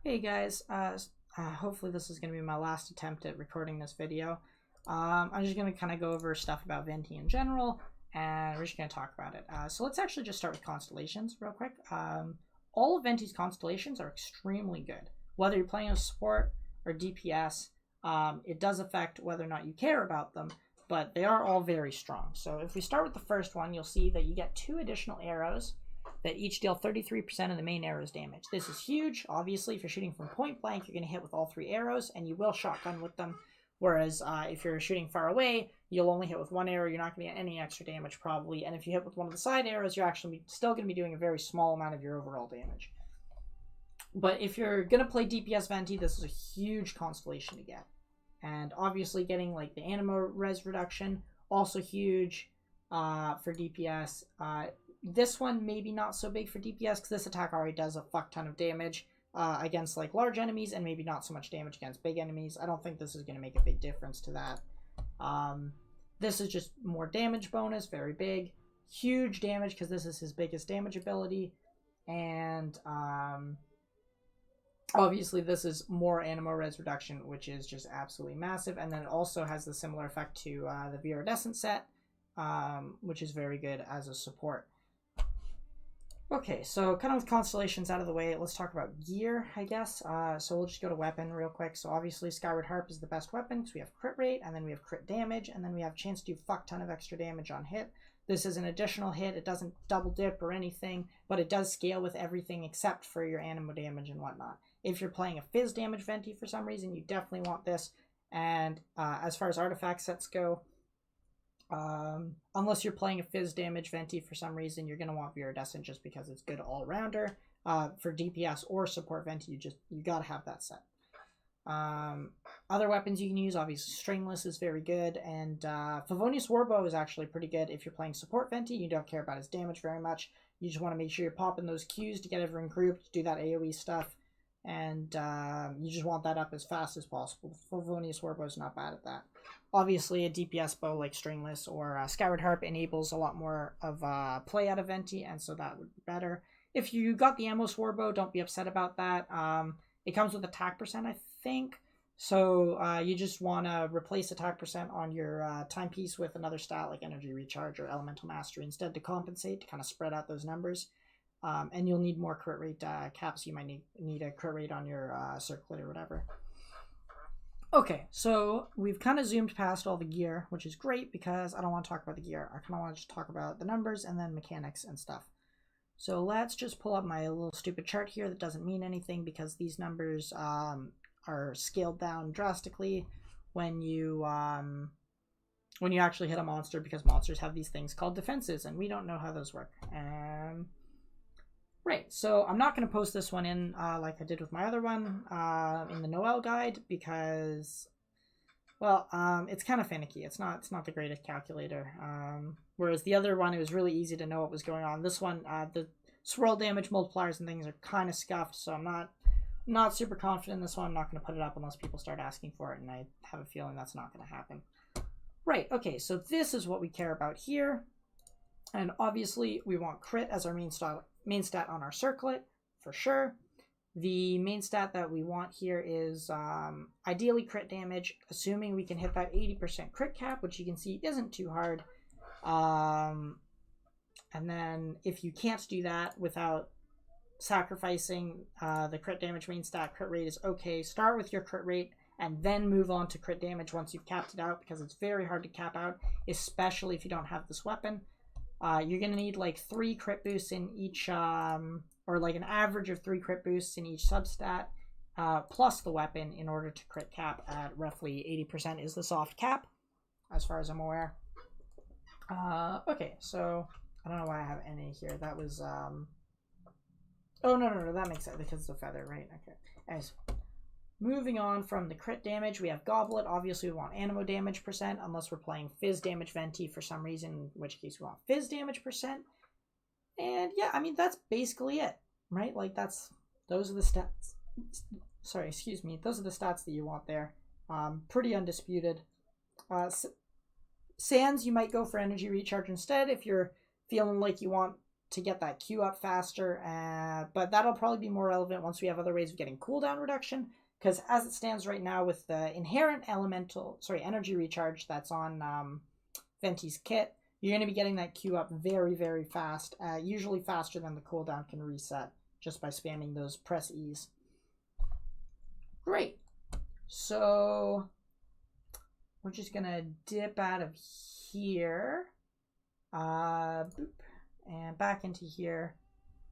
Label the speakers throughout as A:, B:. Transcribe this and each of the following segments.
A: Hey guys, hopefully this is going to be my last attempt at recording this video. I'm just going to kind of go over stuff about Venti in general, and we're just going to talk about it. So let's actually just start with Constellations real quick. All of Venti's Constellations are extremely good. Whether you're playing as support or DPS, it does affect whether or not you care about them, but they are all very strong. So if we start with the first one, you'll see that you get 2 additional arrows that each deal 33% of the main arrow's damage. This is huge. Obviously, if you're shooting from point blank, you're going to hit with all 3 arrows, and you will shotgun with them. Whereas if you're shooting far away, you'll only hit with 1 arrow. You're not going to get any extra damage, probably. And if you hit with one of the side arrows, you're actually still going to be doing a very small amount of your overall damage. But if you're going to play DPS Venti, this is a huge constellation to get. And obviously getting like the anima res reduction, also huge for DPS. This one maybe not so big for DPS because this attack already does a fuck ton of damage against like large enemies and maybe not so much damage against big enemies. I don't think this is going to make a big difference to that. This is just more damage bonus, very big. Huge damage because this is his biggest damage ability. And obviously this is more anima res reduction, which is just absolutely massive. And then it also has the similar effect to the Viridescent set, which is very good as a support. Okay, so kind of with Constellations out of the way, let's talk about gear, I guess. So we'll just go to weapon real quick. So obviously Skyward Harp is the best weapon because we have crit rate, and then we have crit damage, and then we have a chance to do fuck ton of extra damage on hit. This is an additional hit. It doesn't double dip or anything, but it does scale with everything except for your animo damage and whatnot. If you're playing a Fizz damage Venti for some reason, you definitely want this. And as far as artifact sets go, unless you're playing a Fizz damage Venti for some reason, you're going to want Viridescent just because it's good all-rounder. For DPS or support Venti, you got to have that set. Other weapons you can use, obviously Stringless is very good, and Favonius Warbow is actually pretty good if you're playing support Venti. You don't care about his damage very much. You just want to make sure you're popping those Qs to get everyone grouped, do that AoE stuff, and you just want that up as fast as possible. Favonius Warbow is not bad at that. Obviously, a DPS bow like Stringless or Skyward Harp enables a lot more of play out of Venti, and so that would be better. If you got the Amos Warbow, don't be upset about that. It comes with attack percent, I think. So you just want to replace attack percent on your timepiece with another stat like Energy Recharge or Elemental Mastery instead to compensate, to kind of spread out those numbers. And you'll need more crit rate caps. You might need a crit rate on your circlet or whatever. Okay, so we've kind of zoomed past all the gear, which is great because I don't want to talk about the gear. I kind of want to just talk about the numbers and then mechanics and stuff. So let's just pull up my little stupid chart here that doesn't mean anything because these numbers are scaled down drastically when you actually hit a monster, because monsters have these things called defenses and we don't know how those work. Right, so I'm not going to post this one in like I did with my other one in the Noel guide because, well, it's kind of finicky. It's not the greatest calculator. Whereas the other one, it was really easy to know what was going on. This one, the swirl damage multipliers and things are kind of scuffed, so I'm not super confident in this one. I'm not going to put it up unless people start asking for it, and I have a feeling that's not going to happen. Right, okay, so this is what we care about here. And obviously, we want crit as our main stat on our circlet, for sure. The main stat that we want here is ideally crit damage, assuming we can hit that 80% crit cap, which you can see isn't too hard. And then if you can't do that without sacrificing the crit damage main stat, crit rate is okay. Start with your crit rate and then move on to crit damage once you've capped it out, because it's very hard to cap out, especially if you don't have this weapon. You're going to need like 3 crit boosts in each, or like an average of 3 crit boosts in each substat, plus the weapon in order to crit cap at roughly 80% is the soft cap, as far as I'm aware. Okay, so I don't know why I have NA here. That was, oh, no, that makes sense because it's a feather, right? Okay. Anyways, moving on from the crit damage, we have Goblet. Obviously, we want animo damage percent, unless we're playing Fizz damage Venti for some reason, in which case we want Fizz damage percent. And yeah, I mean, that's basically it, right? Like, those are the stats. Sorry, excuse me. Those are the stats that you want there. Pretty undisputed. Sands, you might go for Energy Recharge instead if you're feeling like you want to get that Q up faster, but that'll probably be more relevant once we have other ways of getting cooldown reduction, because as it stands right now with the inherent energy recharge that's on Venti's kit, you're going to be getting that Q up very, very fast, usually faster than the cooldown can reset, just by spamming those press E's. Great. So we're just going to dip out of here. Boop. And back into here.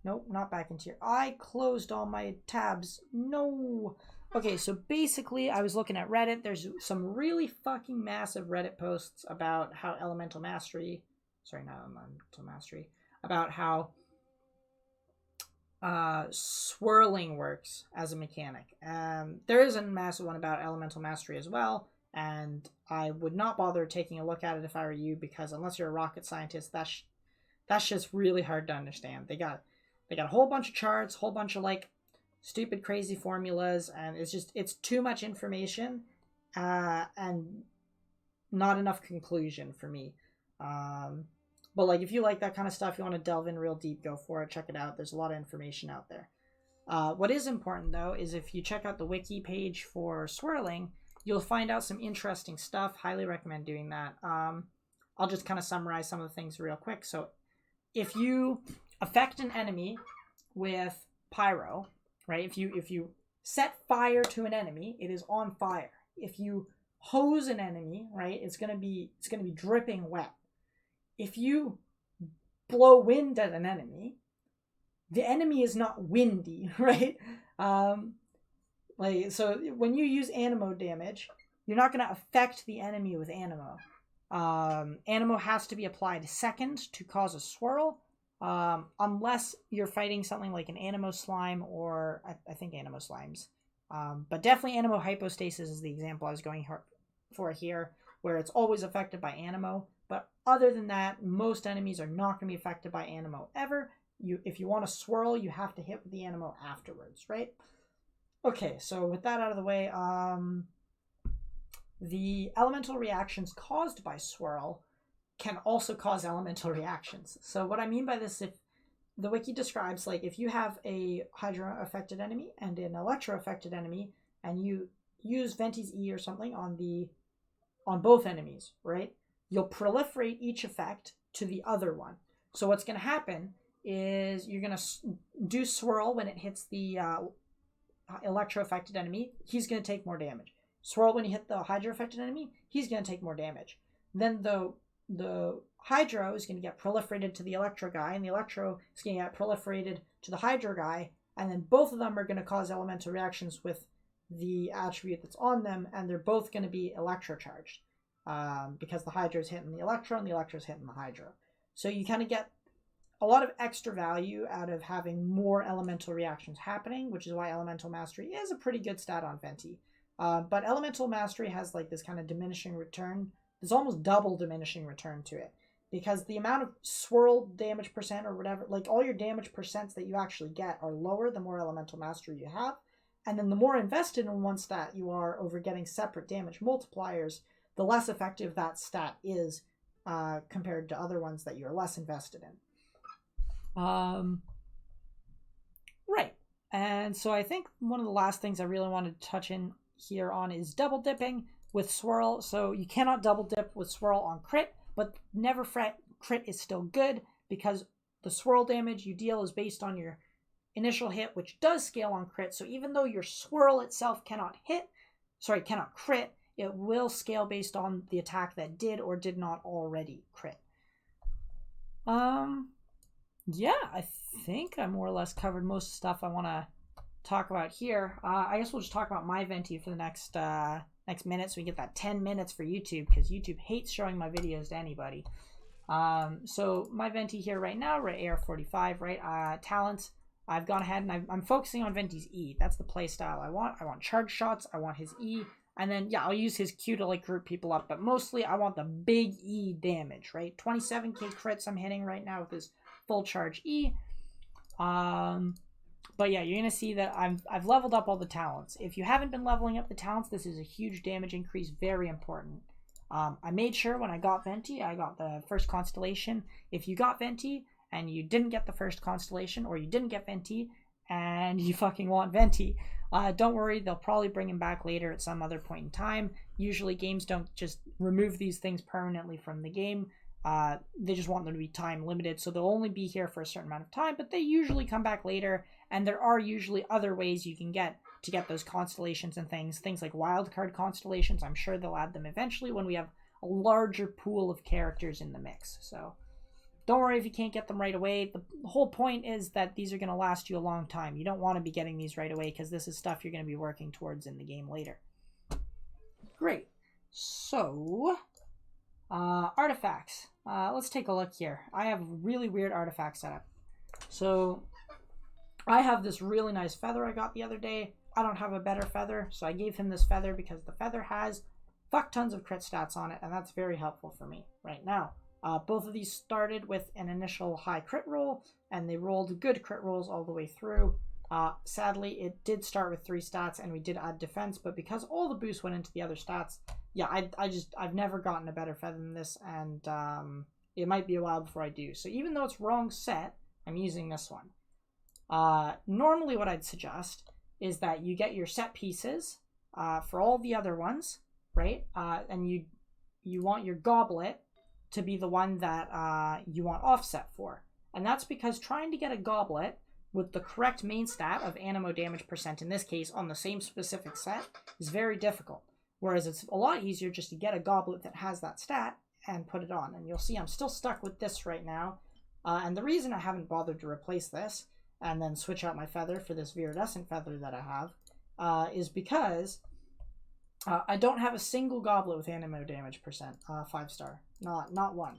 A: Nope, not back into here. I closed all my tabs. No. Okay, so basically I was looking at Reddit. There's some really fucking massive Reddit posts about how Elemental Mastery, about how swirling works as a mechanic. There is a massive one about Elemental Mastery as well, and I would not bother taking a look at it if I were you, because unless you're a rocket scientist, that's just really hard to understand. They got a whole bunch of charts, whole bunch of like stupid crazy formulas, and it's too much information and not enough conclusion for me. But like if you like that kind of stuff, you want to delve in real deep, go for it, check it out. There's a lot of information out there. What is important though is if you check out the wiki page for swirling, you'll find out some interesting stuff. Highly recommend doing that. I'll just kind of summarize some of the things real quick. So if you affect an enemy with pyro, right? If you set fire to an enemy, it is on fire. If you hose an enemy, right, it's gonna be dripping wet. If you blow wind at an enemy, the enemy is not windy, right? So when you use animo damage, you're not gonna affect the enemy with animo. Animo has to be applied second to cause a swirl, unless you're fighting something like an animo slime, or I think animo slimes, but definitely animo hypostasis is the example I was going for here, where it's always affected by animo. But other than that, most enemies are not going to be affected by animo ever. If you want to swirl, you have to hit with the animo afterwards, right? Okay, so with that out of the way, the elemental reactions caused by swirl can also cause elemental reactions. So what I mean by this, if the wiki describes, like, if you have a Hydra affected enemy and an Electro affected enemy, and you use Venti's E or something on both enemies, right? You'll proliferate each effect to the other one. So what's going to happen is you're going to do swirl when it hits the Electro affected enemy. He's going to take more damage. Swirl when you hit the Hydra affected enemy. He's going to take more damage. Then the Hydro is going to get proliferated to the Electro guy, and the Electro is going to get proliferated to the Hydra guy, and then both of them are going to cause elemental reactions with the attribute that's on them, and they're both going to be Electro charged, because the Hydra is hitting the Electro and the Electro is hitting the Hydra. So you kind of get a lot of extra value out of having more elemental reactions happening, which is why Elemental Mastery is a pretty good stat on Venti. But Elemental Mastery has like this kind of diminishing return. There's almost double diminishing return to it, because the amount of swirl damage percent or whatever, like all your damage percents that you actually get are lower the more Elemental Mastery you have. And then the more invested in one stat you are over getting separate damage multipliers, the less effective that stat is compared to other ones that you're less invested in. Right. And so I think one of the last things I really wanted to touch in here on is double dipping with swirl. So you cannot double dip with swirl on crit, but never fret, crit is still good, because the swirl damage you deal is based on your initial hit, which does scale on crit. So even though your swirl itself cannot crit, it will scale based on the attack that did or did not already crit. Yeah, I think I more or less covered most stuff I want to talk about here. I guess we'll just talk about my Venti for the next minute, so we get that 10 minutes for YouTube, because YouTube hates showing my videos to anybody. So my Venti here right now, right, AR45, right? Talents, I've gone ahead and I'm focusing on Venti's E. That's the play style I want. I want charge shots, I want his E, and then, yeah, I'll use his Q to, like, group people up, but mostly I want the big E damage, right? 27k crits I'm hitting right now with his full charge E. But yeah, you're going to see that I've leveled up all the talents. If you haven't been leveling up the talents, this is a huge damage increase, very important. I made sure when I got Venti, I got the first Constellation. If you got Venti and you didn't get the first Constellation, or you didn't get Venti, and you fucking want Venti, don't worry, they'll probably bring him back later at some other point in time. Usually games don't just remove these things permanently from the game. They just want them to be time limited, so they'll only be here for a certain amount of time, but they usually come back later, and there are usually other ways you can get to get those Constellations and things like wildcard Constellations. I'm sure they'll add them eventually when we have a larger pool of characters in the mix. So don't worry if you can't get them right away. The whole point is that these are going to last you a long time. You don't want to be getting these right away because this is stuff you're going to be working towards in the game later. Great. So, artifacts. Let's take a look here. I have a really weird artifact setup. So, I have this really nice feather I got the other day. I don't have a better feather, so I gave him this feather because the feather has fuck tons of crit stats on it, and that's very helpful for me right now. Both of these started with an initial high crit roll, and they rolled good crit rolls all the way through. Sadly, it did start with 3 stats, and we did add defense, but because all the boosts went into the other stats, yeah, I've never gotten a better feather than this, and it might be a while before I do. So even though it's wrong set, I'm using this one. Normally what I'd suggest is that you get your set pieces for all the other ones, right? And you want your goblet to be the one that you want offset for. And that's because trying to get a goblet with the correct main stat of animo damage percent, in this case on the same specific set, is very difficult. Whereas it's a lot easier just to get a goblet that has that stat and put it on. And you'll see I'm still stuck with this right now. And the reason I haven't bothered to replace this and then switch out my feather for this viridescent feather that I have is because I don't have a single goblet with animo damage percent 5-star. Not one.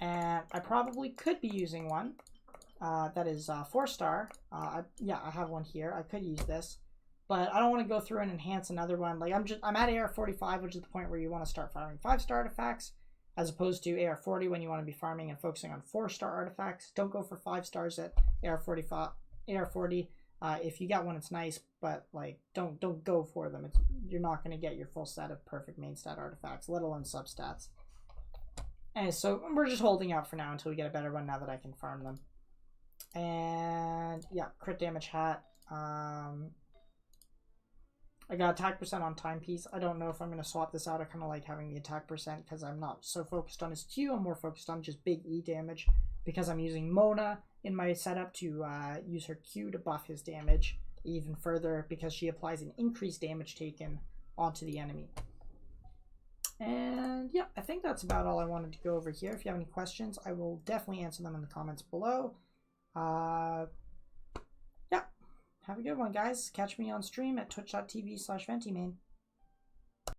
A: And I probably could be using one that is 4-star. Yeah, I have one here. I could use this, but I don't want to go through and enhance another one. Like I'm at AR45, which is the point where you want to start farming 5-star artifacts, as opposed to AR40 when you want to be farming and focusing on 4-star artifacts. Don't go for 5 stars at AR40. If you got one, it's nice, but like don't go for them. You're not going to get your full set of perfect main stat artifacts, let alone substats. And so we're just holding out for now until we get a better one, now that I can farm them. And yeah, crit damage hat. I got attack percent on timepiece. I don't know if I'm going to swap this out. I kind of like having the attack percent because I'm not so focused on his Q. I'm more focused on just big E damage because I'm using Mona in my setup to use her Q to buff his damage even further because she applies an increased damage taken onto the enemy. And yeah, I think that's about all I wanted to go over here. If you have any questions, I will definitely answer them in the comments below. Yeah, have a good one, guys. Catch me on stream at twitch.tv/VentiMain.